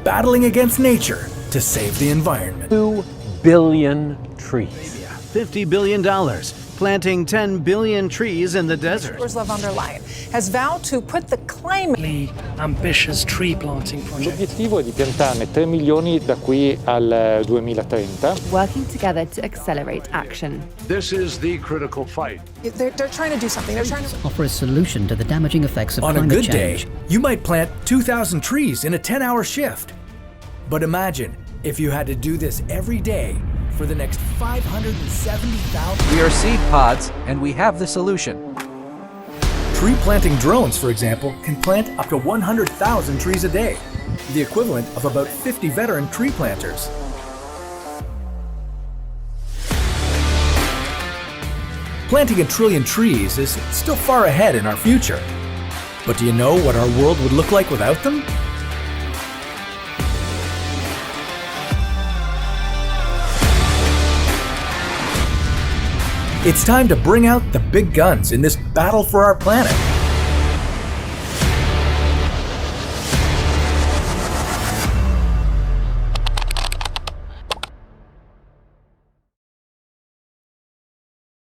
battling against nature to save the environment. 2 billion trees. $50 billion, planting 10 billion trees in the desert. Ursula von der Leyen has vowed to put the climate ambitious tree planting project. L'obiettivo è di piantarne 3 milioni da qui al 2030. Working together to accelerate action. This is the critical fight. they're trying to do something. They're trying to offer a solution to the damaging effects of On a climate good change. day, you might plant 2,000 trees in a 10-hour shift. But imagine if you had to do this every day for the next 570,000. We are Seedpods, and we have the solution. Tree planting drones, for example, can plant up to 100,000 trees a day, the equivalent of about 50 veteran tree planters. Planting 1 trillion trees is still far ahead in our future. But do you know what our world would look like without them? It's time to bring out the big guns in this battle for our planet.